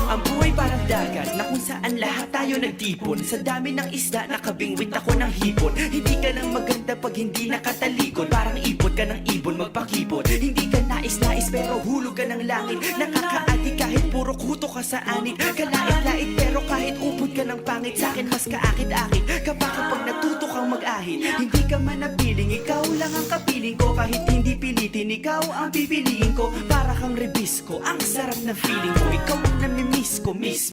Ang buhay parang dagat na kung saan lahat tayo nagtipon. Sa dami ng isda nakabingwit ako ng hipon. Hindi ka lang maganda pag hindi nakatalikod. Parang ipot ka ng ibon magpakipot. Hindi ka nais-nais pero hulog ka ng langit. Nakakaati kahit puro kuto ka sa anit. Kalait-lait pero kahit upod ka ng pangit. Sa'kin mas kaakit-akit kapag natuto kang mag-ahit. Hindi ka man napiling, ikaw lang ang kapiling ko. Kahit hindi pilitin, ikaw ang pipiliin ko. Para kang rebisco, ang sarap ng feeling ko. Ikaw ang namimiss ko, miss.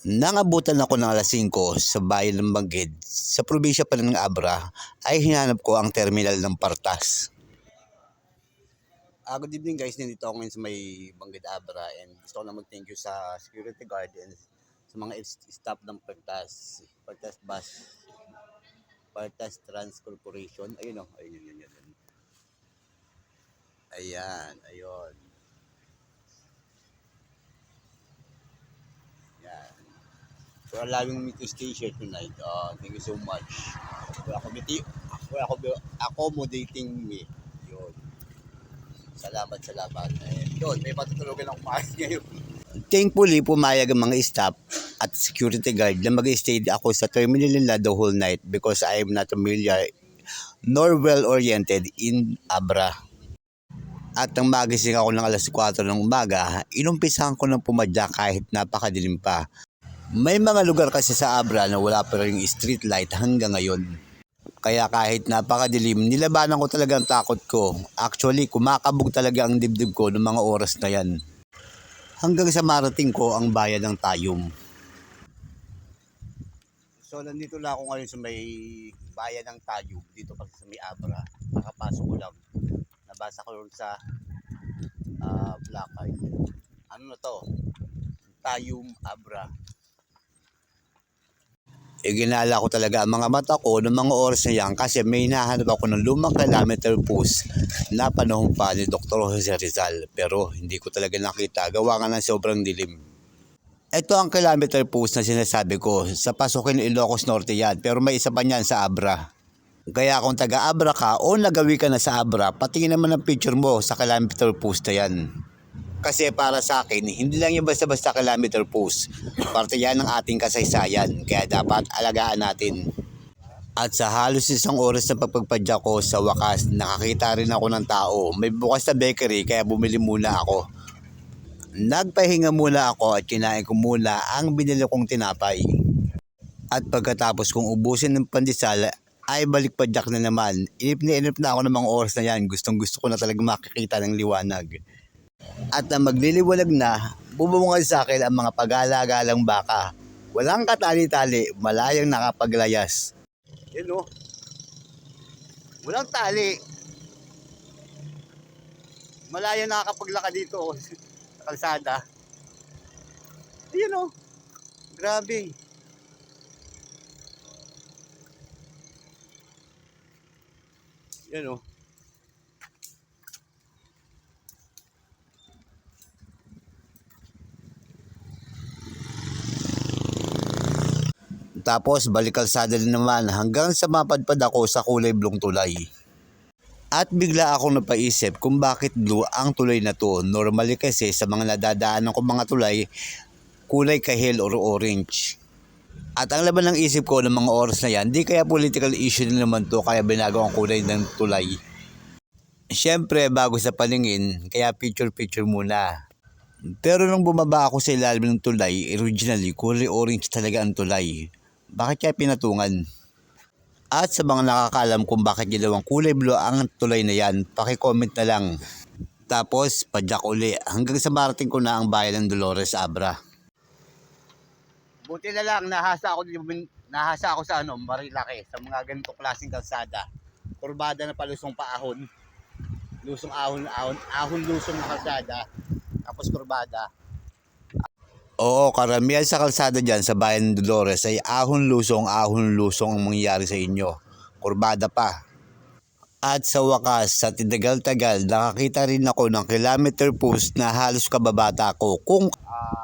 Nangabutan ako ng alas 5 sa bayan ng Bangged, sa probinsya pa ng Abra, ay hinanap ko ang terminal ng Partas. Good evening guys, nandito ako ngayon sa may Bangged Abra and gusto ko na mag-thank you sa security guard and sa mga staff ng Partas Bus, Partas Trans Corporation. Ayun o, ayun. Ayan. Yan. For allowing me to stay here tonight. Thank you so much. For accommodating me. Yun. Salamat. Yun, may matutulugan akong maaari ngayon. Thankfully, pumayag ang mga staff at security guard na mag-stay ako sa terminal nila the whole night because I am not familiar nor well-oriented in Abra. At nang magising ako ng alas 4 ng umaga, inumpisahan ko ng pumadya kahit napakadilim pa. May mga lugar kasi sa Abra na wala pa rin street light hanggang ngayon. Kaya kahit napakadilim, nilabanan ko talaga ang takot ko. Actually, kumakabog talaga ang dibdib ko ng mga oras na yan. Hanggang sa marating ko ang bayan ng Tayum. So nandito lang ako ngayon sa may bayan ng Tayum, dito kasi sa may Abra. Nakapasok ko lang. Nabasa ko sa placard. Ano na to? Tayum, Abra. Ginala ko talaga ang mga mata ko ng mga oras na yan kasi may hinahanap ako ng lumang kilometer post na panahon pa ni Dr. Jose Rizal pero hindi ko talaga nakita gawa nga ng sobrang dilim. Ito ang kilometer post na sinasabi ko sa pasukin ng Ilocos Norte yan pero may isa pa niyan sa Abra. Kaya kung taga-Abra ka o nagawi ka na sa Abra, patingin naman ang picture mo sa kilometer post na yan. Kasi para sa akin, hindi lang yung basta-basta kilometer post. Parte yan ng ating kasaysayan, kaya dapat alagaan natin. At sa halos isang oras na pagpagpadya ko sa wakas, nakakita rin ako ng tao. May bukas na bakery kaya bumili muna ako. Nagpahinga muna ako at kinain ko muna ang binili kong tinapay. At pagkatapos kong ubusin ng pandesal, ay balik padyak na naman. Inip na ako ng mga oras na yan. Gustong gusto ko na talaga makikita ng liwanag. At na magliliwalag na, bubungad sa akin ang mga pag-alagalang baka. Walang katali-tali, malayang nakapaglayas. Yun o. Walang tali. Malayang nakakapaglaka dito sa kalsada. Ayun o. Grabe. Yan o. Tapos balik kalsada din naman hanggang sa mapadpad ako sa kulay blong tulay. At bigla akong napaisip kung bakit blue ang tulay na to. Normally kasi sa mga nadadaanan ko mga tulay, kulay kahel or orange. At ang laban ng isip ko ng mga oras na yan, di kaya political issue din naman to kaya binago ang kulay ng tulay. Siyempre bago sa paningin, kaya picture muna. Pero nung bumaba ako sa ilalim ng tulay, originally kulay orange talaga ang tulay. Bakit kaya pinatungan? At sa mga nakakaalam kung bakit ginawang kulay blue ang tulay na yan, paki-comment na lang. Tapos padyak uli hanggang sa marating ko na ang bayan ng Dolores, Abra. Buti na lang nahasa ako sa Marilake, sa mga ganitong klaseng kalsada. Kurbada na palusong paahon. Lusong na kalsada. Tapos kurbada. Oo, karamihan sa kalsada dyan sa bayan ng Dolores ay ahon lusong ang mangyayari sa inyo. Kurbada pa. At sa wakas, sa tinagal-tagal, nakakita rin ako ng kilometer post na halos kababata ko.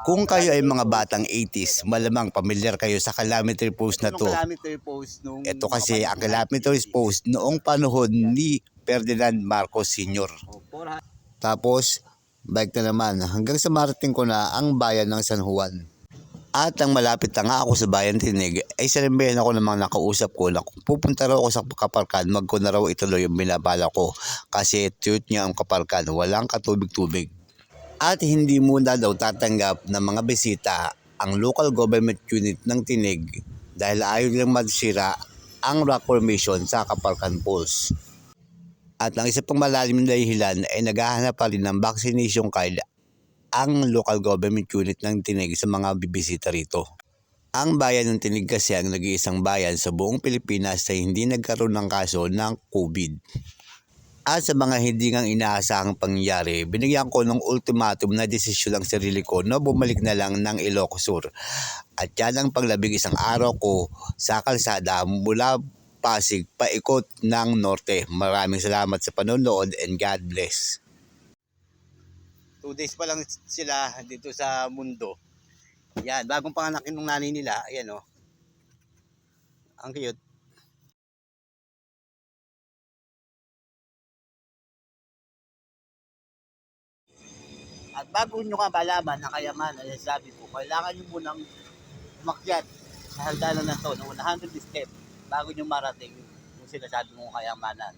Kung kayo ay mga batang 80s, malamang pamilyar kayo sa kilometer post na to. Ito kasi ang kilometer post noong panahon ni Ferdinand Marcos Sr. Tapos, Bike na naman hanggang sa marating ko na ang bayan ng San Juan. At ang malapit na nga ako sa bayan Tinig ay salimbayan ako ng mga nakausap ko na kung pupunta raw ako sa kaparkan, magko na raw ituloy yung binabala ko kasi tuyot niya ang kaparkan, walang katubig-tubig. At hindi muna daw tatanggap ng mga bisita ang local government unit ng Tinig dahil ayaw nilang masira ang rock formation sa kaparkan poles. At ang isa pang malalim na dahilan ay naghahanap pa rin ng vaccination card ang local government unit ng Tinig sa mga bibisita rito. Ang bayan ng Tinig kasi ang nag-iisang bayan sa buong Pilipinas na hindi nagkaroon ng kaso ng COVID. At sa mga hindi ngang inaasahang pangyayari, binigyan ko ng ultimatum na desisyon ang sarili ko na bumalik na lang ng Ilocos Sur. At yan ang panglabing isang araw ko sa kalsada mula Pasig paikot ng Norte. Maraming salamat sa panonood and God bless. 2 days pa lang sila dito sa mundo. Yan, bagong panganakin ng nanay nila. Ayan o. Ang cute. At bago nyo ka malaman na kayamanan, sabi ko, kailangan nyo munang umakyat sa hagdanan na to ng 100 step bago nyo marating yung sinasabi mong kayamanan.